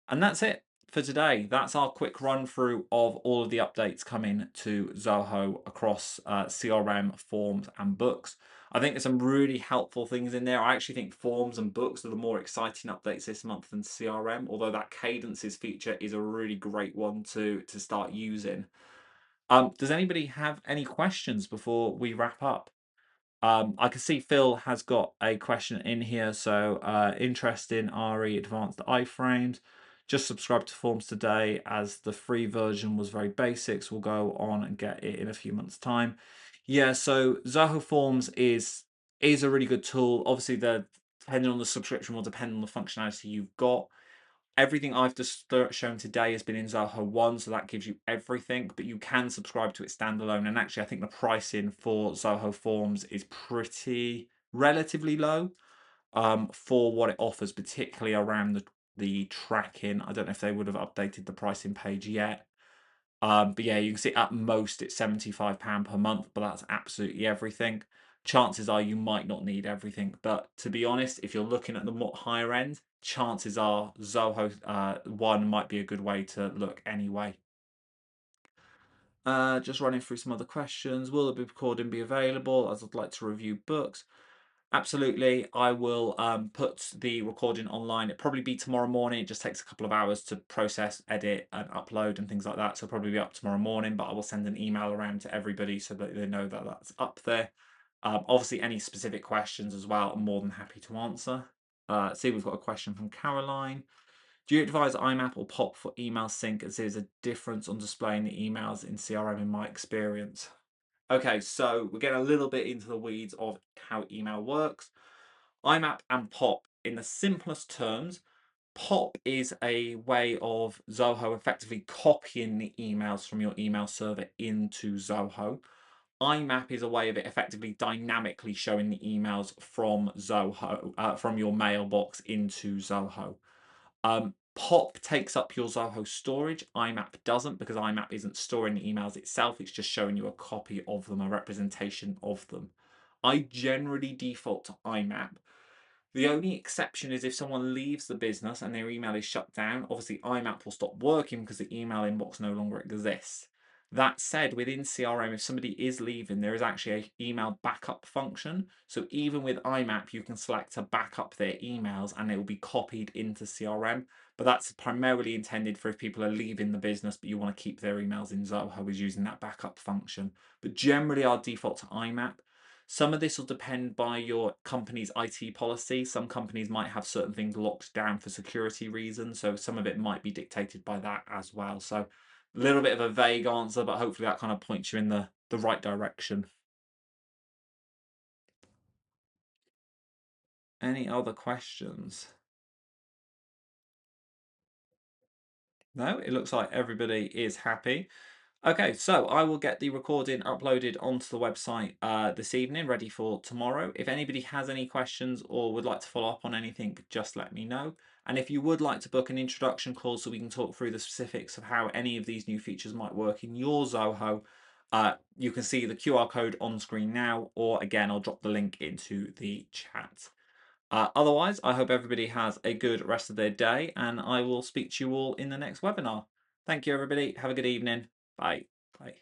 And that's it for today. That's our quick run through of all of the updates coming to Zoho across CRM, Forms and Books. I think there's some really helpful things in there. I actually think Forms and Books are the more exciting updates this month than CRM, although that Cadences feature is a really great one to start using. Does anybody have any questions before we wrap up? I can see Phil has got a question in here. So, interest in RE advanced iframes. Just subscribe to Forms today as the free version was very basic. So we'll go on and get it in a few months' time. Yeah, so Zoho Forms is a really good tool. Obviously, the depending on the subscription will depend on the functionality you've got. Everything I've just shown today has been in Zoho One, so that gives you everything, but you can subscribe to it standalone. And actually, I think the pricing for Zoho Forms is pretty relatively low for what it offers, particularly around the tracking. I don't know if they would have updated the pricing page yet. But yeah, you can see at most it's £75 per month, but that's absolutely everything. Chances are you might not need everything, but to be honest, if you're looking at the more higher end, chances are Zoho One might be a good way to look anyway. Just running through some other questions. Will the recording be available as I'd like to review books? Absolutely. I will put the recording online. It'll probably be tomorrow morning. It just takes a couple of hours to process, edit, and upload and things like that. So it'll probably be up tomorrow morning, but I will send an email around to everybody so that they know that that's up there. Obviously, any specific questions as well, I'm more than happy to answer. See, we've got a question from Caroline. Do you advise IMAP or POP for email sync, as there's a difference on displaying the emails in CRM in my experience? Okay, so we're getting a little bit into the weeds of how email works. IMAP and POP, in the simplest terms, POP is a way of Zoho effectively copying the emails from your email server into Zoho. IMAP is a way of it effectively dynamically showing the emails from Zoho, from your mailbox into Zoho. POP takes up your Zoho storage. IMAP doesn't, because IMAP isn't storing the emails itself. It's just showing you a copy of them, a representation of them. I generally default to IMAP. The only exception is if someone leaves the business and their email is shut down. Obviously, IMAP will stop working because the email inbox no longer exists. That said, within CRM, if somebody is leaving, there is actually an email backup function. So even with IMAP, you can select to back up their emails and it will be copied into CRM. But that's primarily intended for if people are leaving the business, but you want to keep their emails in Zoho, is using that backup function. But generally, I'll default to IMAP. Some of this will depend by your company's IT policy. Some companies might have certain things locked down for security reasons. So some of it might be dictated by that as well. So a little bit of a vague answer, but hopefully that kind of points you in the right direction. Any other questions? No, it looks like everybody is happy. Okay, so I will get the recording uploaded onto the website this evening, ready for tomorrow. If anybody has any questions or would like to follow up on anything, just let me know. And if you would like to book an introduction call so we can talk through the specifics of how any of these new features might work in your Zoho, you can see the QR code on screen now, or again, I'll drop the link into the chat. Otherwise, I hope everybody has a good rest of their day, and I will speak to you all in the next webinar. Thank you, everybody. Have a good evening. Bye. Bye.